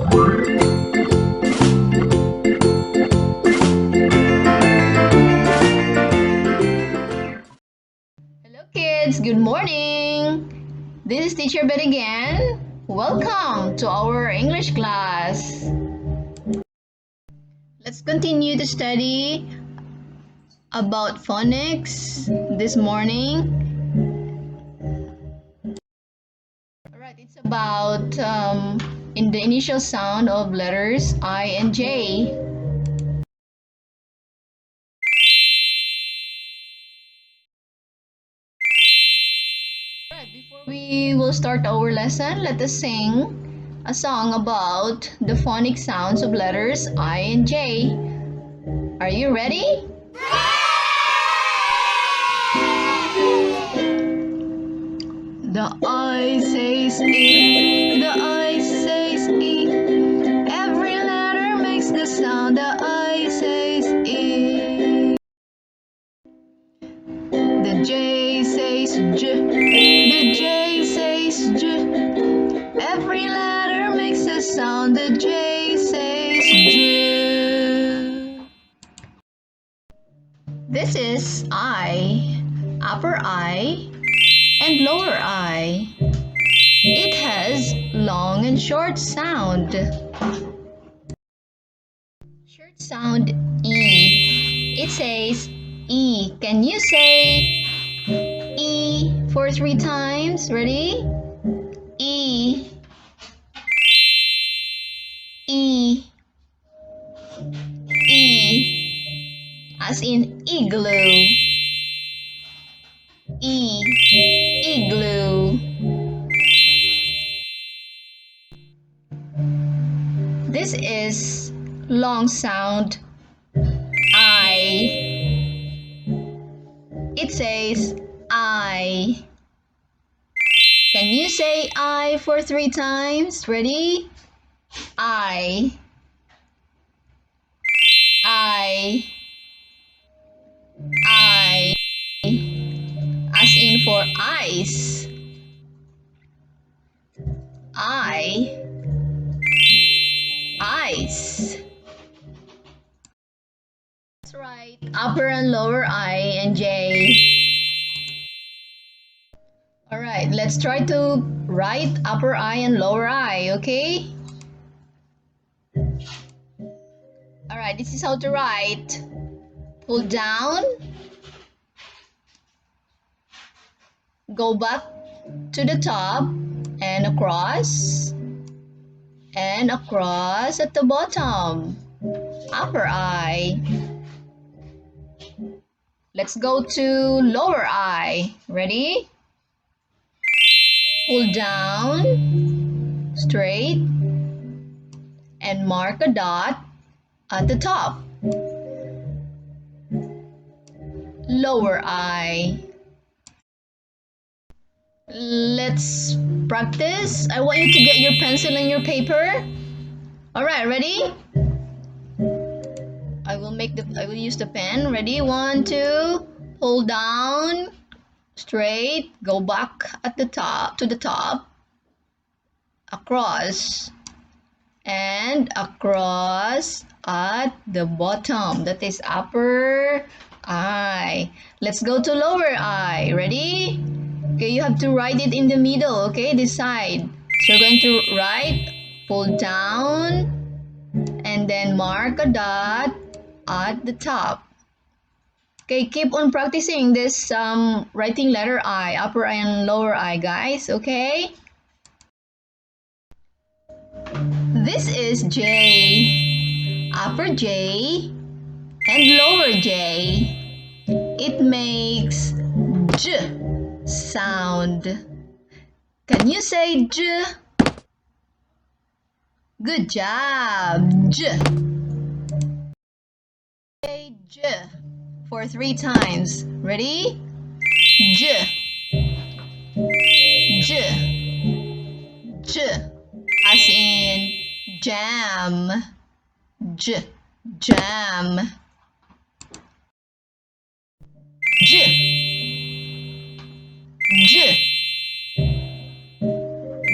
Hello kids, good morning. This is Teacher Bet again. Welcome to our English class. Let's continue to study about phonics this morning. Alright, it's about in the initial sound of letters I and J. Alright, before we will start our lesson, let us sing a song about the phonic sounds of letters I and J. Are you ready? The I says E, the I says E. Every letter makes the sound the I says E. The J says J, the J says J. Every letter makes the sound the J says J. This is I, upper I, and lower I. It has long and short sound. Short sound E. It says E. Can you say E for 3 times? Ready? E. E. E. As in igloo. E. Igloo. This is long sound I. It says I. Can you say I for 3 times? Ready? I. I. I. As in for ice. I. Ice. That's right. Upper and lower I and J. Alright, let's try to write upper I and lower I, okay? Alright, this is how to write. Pull down. Go back to the top and across. And across at the bottom. Upper I. Let's go to lower I. Ready? Pull down, straight, and mark a dot at the top. Lower I. Let's practice. I want you to get your pencil and your paper. Alright, ready? I will use the pen. Ready? 1, 2. Pull down, straight, go back at the top to the top, across, and across at the bottom. That is upper I. Let's go to lower I. Ready? Okay, you have to write it in the middle, okay? This side. So you're going to write, pull down, and then mark a dot at the top. Okay, keep on practicing this writing letter I, upper I and lower I, guys, okay? This is J, upper J and lower J. It makes J sound. Can you say J? Good job, J. Say J for 3 times. Ready? J, J, J. As in jam. J, jam. J, J,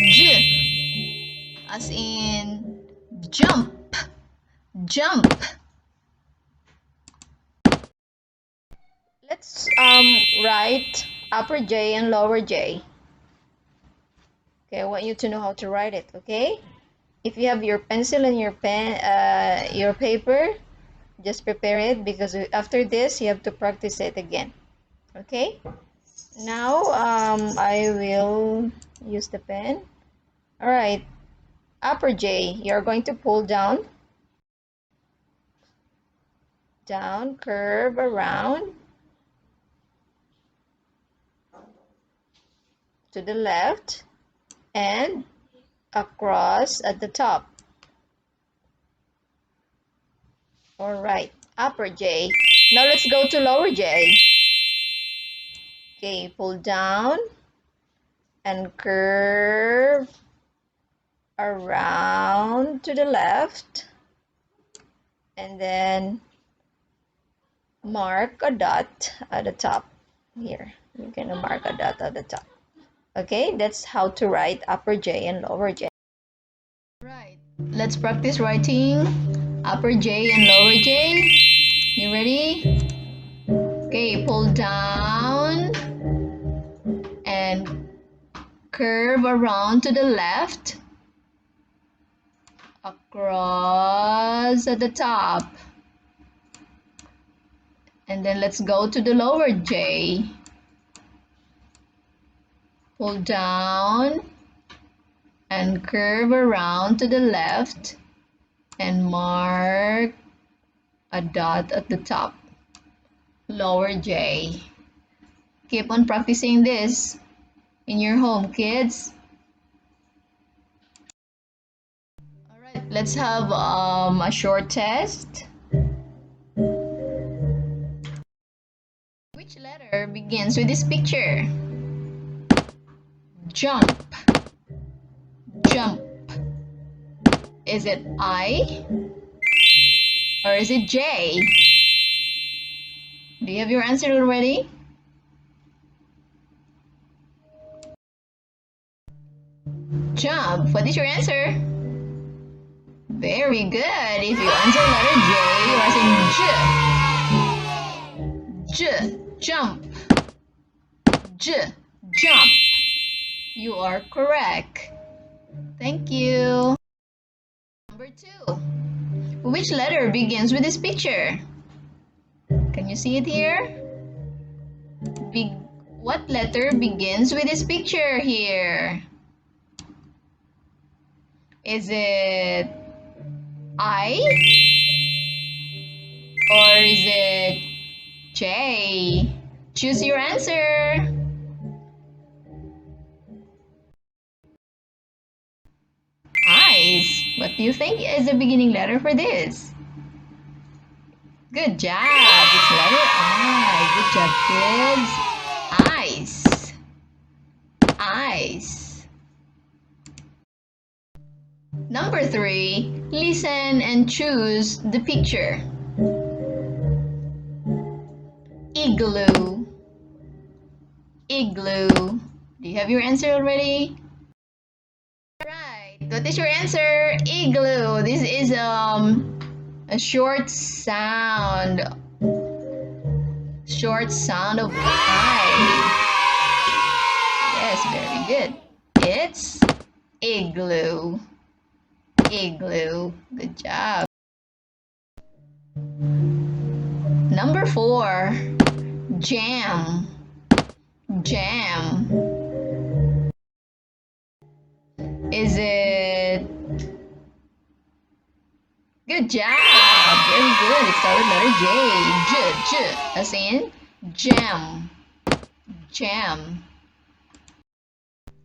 J. As in Jump, jump. Let's write upper J and lower J. Okay, I want you to know how to write it, okay? If you have your pencil and your pen, your paper, just prepare it because after this you have to practice it again. Okay? Now I will use the pen. All right. Upper J, you're going to pull down, curve around to the left and across at the top. All right. Upper J. Now let's go to lower J. Okay, pull down and curve around to the left and then mark a dot at the top here. You're gonna mark a dot at the top. Okay, that's how to write upper J and lower J. Right, let's practice writing upper J and lower J. You ready? Okay, pull down and curve around to the left, across at the top. And then let's go to the lower J. Pull down and curve around to the left and mark a dot at the top. Lower J. Keep on practicing this in your home, kids. All right, let's have a short test. Which letter begins with this picture? Jump. Jump. Is it I or is it J? Do you have your answer already? Jump. What is your answer? Very good. If you answer letter J, you are saying J. J. Jump. J. Jump. You are correct. Thank you. Number 2. Which letter begins with this picture? Can you see it here? What letter begins with this picture here? Is it I? Or is it J? Choose your answer. Eyes. What do you think is the beginning letter for this? Good job. It's letter I. Good job, kids. Eyes. Eyes. Number 3. Listen and choose the picture. Igloo. Igloo. Do you have your answer already? Right. What is your answer? Igloo. This is a short sound. Short sound of I. Yes, very good. It's igloo. Igloo. Good job. Number 4. Jam. Jam. Is it? Good job. Very good. It started with letter J. J. As in jam. Jam.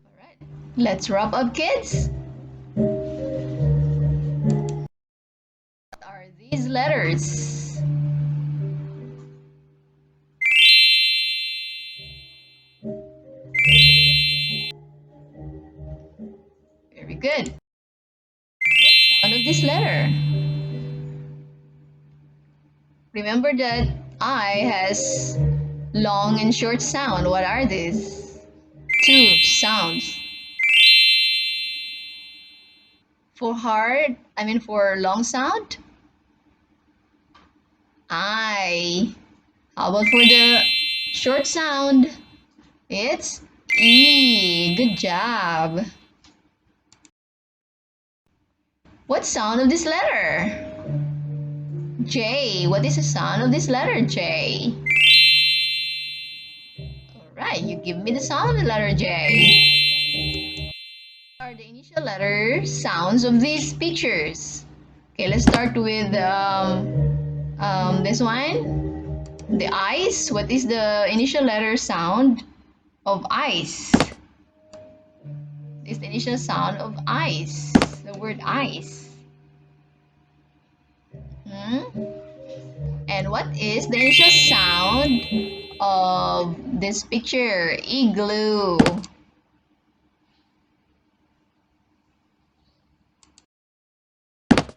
All right. Let's wrap up, kids. What are these letters? Very good. What sound of this letter? Remember that I has long and short sound. What are these? 2 sounds. For hard, for long sound, I. How about for the short sound? It's E. Good job. What sound of this letter? J. What is the sound of this letter, J? Alright, you give me the sound of the letter J. What are the initial letter sounds of these pictures? Okay, let's start with this one. The ice. What is the initial letter sound of ice? This is the initial sound of ice. The word ice. Hmm? And what is the initial sound of this picture? Igloo.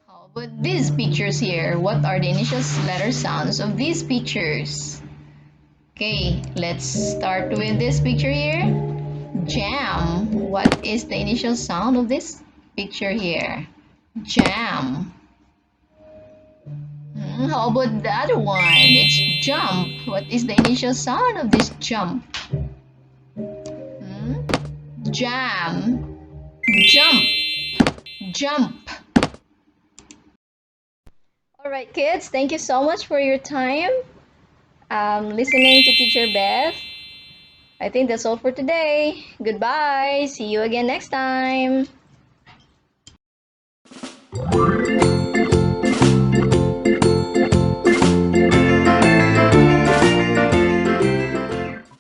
How about these pictures here? What are the initial letter sounds of these pictures? Okay, let's start with this picture here. Jam. What is the initial sound of this picture here? Jam. How about the other one? It's jump. What is the initial sound of this jump? Hmm? Jam. Jump. Jump. All right, kids, thank you so much for your time listening to Teacher Beth. I think that's all for today. Goodbye. See you again next time.